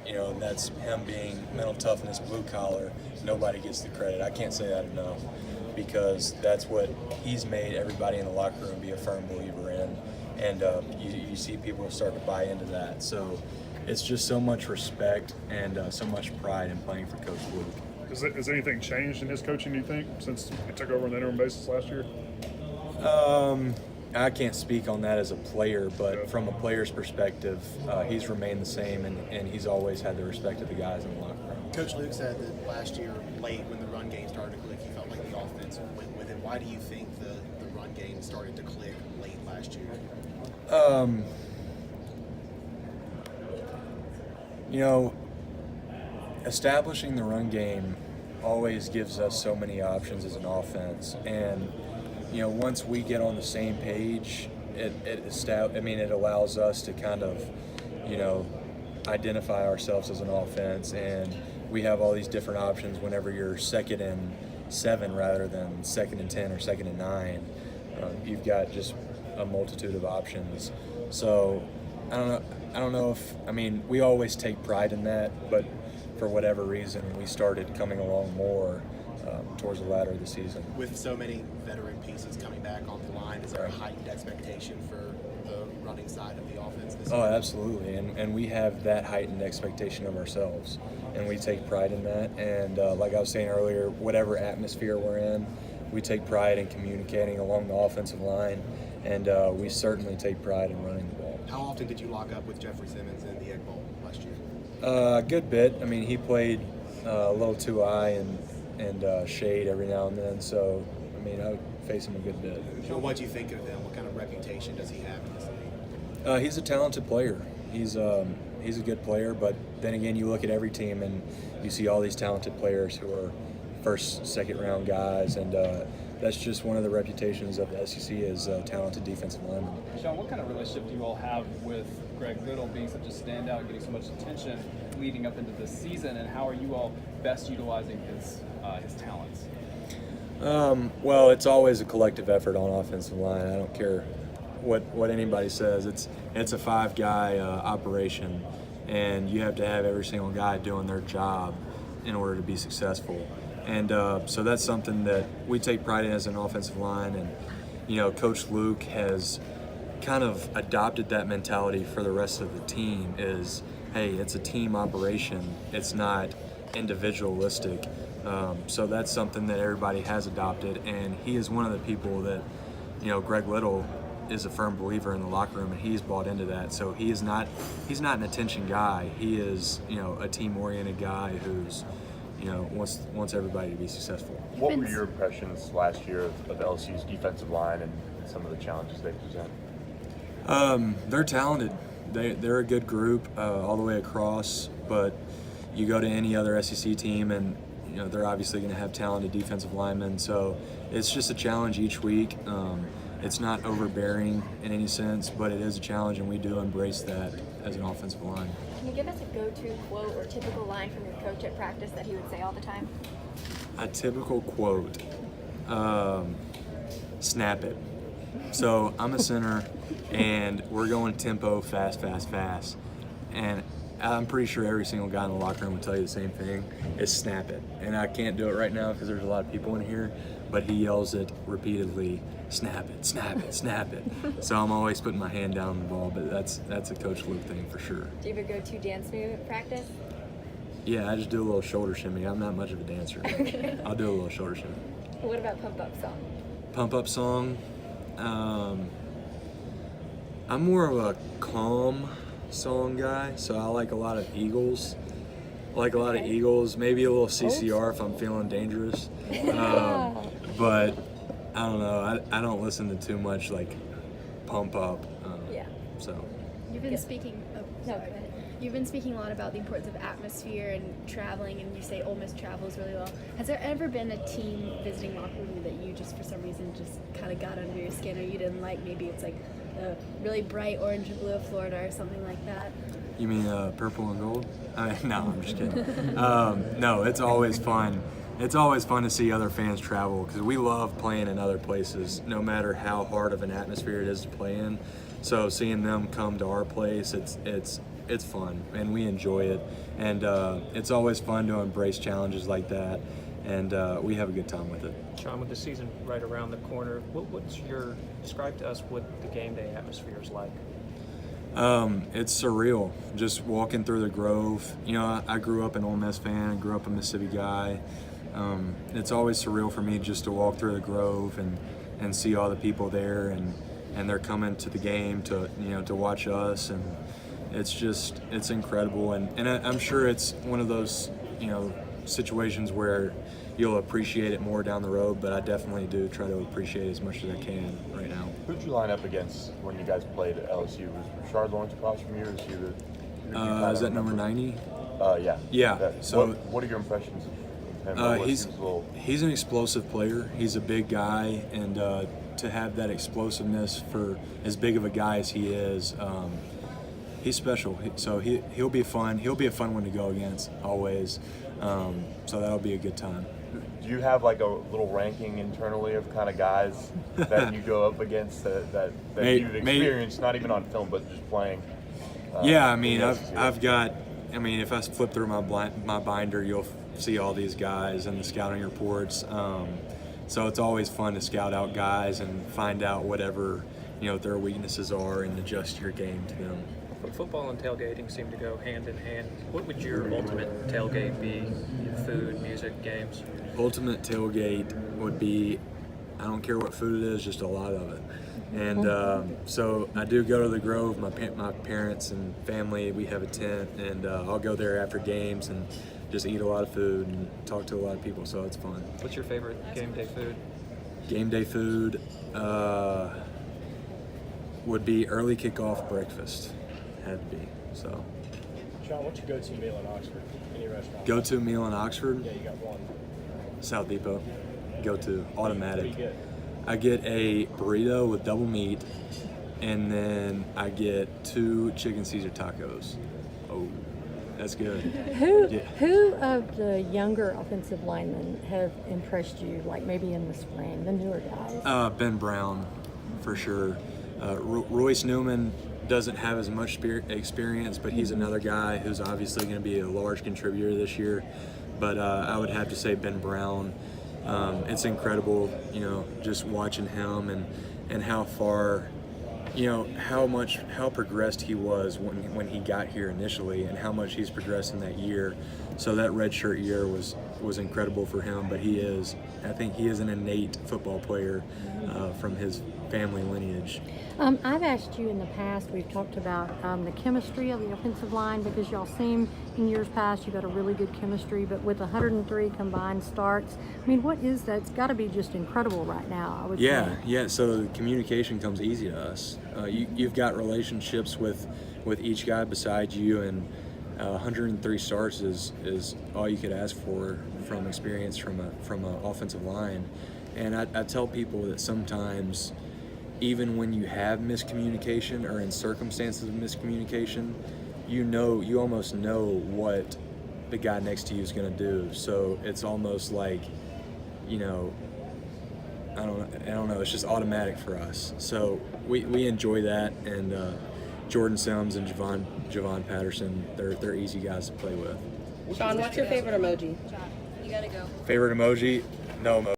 and that's him being mental toughness, blue collar. Nobody gets the credit. I can't say that enough, because that's what he's made everybody in the locker room be a firm believer in, and you see people start to buy into that. So it's just so much respect and so much pride in playing for Coach Luke. Has anything changed in his coaching, do you think, since he took over on the interim basis last year? I can't speak on that as a player, but from a player's perspective, he's remained the same, and he's always had the respect of the guys in the locker room. Coach Luke said that last year, late when the run game started to click, he felt like the offense went with it. Why do you think the run game started to click late last year? Establishing the run game always gives us so many options as an offense, and once we get on the same page, it allows us to kind of, identify ourselves as an offense, and we have all these different options whenever you're 2nd and 7 rather than 2nd and 10 or 2nd and 9. You've got just a multitude of options. So I don't know if we always take pride in that, but for whatever reason, we started coming along more towards the latter of the season. With so many veteran pieces coming back on the line, is there a heightened expectation for the running side of the offense this year? Oh, absolutely, and we have that heightened expectation of ourselves, and we take pride in that. And like I was saying earlier, whatever atmosphere we're in, we take pride in communicating along the offensive line, and we certainly take pride in running the ball. How often did you lock up with Jeffrey Simmons in the Egg Bowl last year? A good bit. He played a little 2-eye and shade every now and then, so I would face him a good bit. So what do you think of him? What kind of reputation does he have in this league? He's a talented player. He's a good player, but then again, you look at every team and you see all these talented players who are first, second round guys, and that's just one of the reputations of the SEC is talented defensive linemen. Sean, what kind of relationship do you all have with Greg Little being such a standout, getting so much attention leading up into this season, and how are you all best utilizing his talents? Well, it's always a collective effort on offensive line. I don't care what anybody says. It's a 5-guy operation, and you have to have every single guy doing their job in order to be successful. And so that's something that we take pride in as an offensive line. And Coach Luke has kind of adopted that mentality for the rest of the team. Is, hey, it's a team operation. It's not individualistic. So that's something that everybody has adopted, and he is one of the people that, Greg Little is a firm believer in the locker room, and he's bought into that. So he's not an attention guy. He is, a team-oriented guy who's, wants everybody to be successful. What were your impressions last year of LSU's defensive line and some of the challenges they present? They're talented. They're a good group all the way across, but you go to any other SEC team and they're obviously going to have talented defensive linemen, so it's just a challenge each week. It's not overbearing in any sense, but it is a challenge, and we do embrace that as an offensive line. Can you give us a go-to quote or typical line from your coach at practice that he would say all the time? A typical quote, snap it. So I'm a center, and we're going tempo, fast, and I'm pretty sure every single guy in the locker room would tell you the same thing, is snap it. And I can't do it right now because there's a lot of people in here, but he yells it repeatedly, snap it, snap it, snap it. So I'm always putting my hand down on the ball, but that's a Coach Luke thing for sure. Do you have a go-to dance move at practice? Yeah, I just do a little shoulder shimmy. I'm not much of a dancer. Okay. I'll do a little shoulder shimmy. What about pump-up song? Pump-up song? I'm more of a calm song guy, so I like a lot of Eagles. Maybe a little CCR if I'm feeling dangerous. But I don't know. I don't listen to too much like pump up. Yeah. So. You've been speaking. Oh, No, sorry. go ahead. You've been speaking a lot about the importance of atmosphere and traveling, and you say Ole Miss travels really well. Has there ever been a team visiting locker room that you just, for some reason, just kind of got under your skin, or you didn't like? Maybe it's like the really bright orange and blue of Florida, or something like that. You mean purple and gold? No, I'm just kidding. No, it's always fun. It's always fun to see other fans travel because we love playing in other places, no matter how hard of an atmosphere it is to play in. So seeing them come to our place, it's it's fun and we enjoy it, and it's always fun to embrace challenges like that, and we have a good time with it. Sean, with the season right around the corner, describe to us what the game day atmosphere is like? It's surreal, just walking through the Grove. You know, I grew up an Ole Miss fan, I grew up a Mississippi guy. It's always surreal for me just to walk through the Grove and see all the people there, and they're coming to the game to watch us, and it's incredible, and I'm sure it's one of those situations where you'll appreciate it more down the road, but I definitely do try to appreciate it as much as I can right now. Who'd you line up against when you guys played at LSU? Was Rashard Lawrence across from you? Or is he Is that number 90? Yeah. Yeah. So what are your impressions of him? He's an explosive player. He's a big guy, and to have that explosiveness for as big of a guy as he is, he's special. So he'll be fun. He'll be a fun one to go against always. So that'll be a good time. Do you have like a little ranking internally of kind of guys that you go up against that you've experienced, not even on film, but just playing? Yeah, I mean, I've got. I mean, if I flip through my binder, you'll see all these guys and the scouting reports. So it's always fun to scout out guys and find out whatever their weaknesses are and adjust your game to them. Football and tailgating seem to go hand in hand. What would your ultimate tailgate be? Food, music, games? Ultimate tailgate would be, I don't care what food it is, just a lot of it. And so I do go to the Grove. My parents and family, we have a tent, and I'll go there after games and just eat a lot of food and talk to a lot of people, so it's fun. What's your favorite game day food? Game day food would be early kickoff breakfast. Had to be. So. Sean, what's your go-to meal in Oxford? Any restaurant? Go-to meal in Oxford? Yeah, you got one. South Depot. Go-to. Automatic. What do you get? I get a burrito with double meat, and then I get 2 chicken Caesar tacos. Oh, that's good. Who of the younger offensive linemen have impressed you, like maybe in the spring, the newer guys? Ben Brown, for sure. Royce Newman doesn't have as much experience, but he's another guy who's obviously going to be a large contributor this year. But I would have to say Ben Brown. It's incredible, just watching him and how far, how progressed he was when he got here initially, and how much he's progressed in that year. So that redshirt year was incredible for him. But I think he is an innate football player from his family lineage. I've asked you in the past, we've talked about the chemistry of the offensive line, because y'all seem in years past you've got a really good chemistry, but with 103 combined starts, I mean, what is that? It's got to be just incredible right now, I would say. Yeah, so the communication comes easy to us. You've got relationships with each guy beside you, and 103 starts is all you could ask for from experience from an offensive line. And I tell people that sometimes, even when you have miscommunication or in circumstances of miscommunication, you almost know what the guy next to you is going to do. So it's almost like, I don't know. It's just automatic for us. So we enjoy that. And Jordan Sims and Javon Patterson, they're easy guys to play with. Sean, what's your favorite emoji? You gotta go. Favorite emoji? No emoji.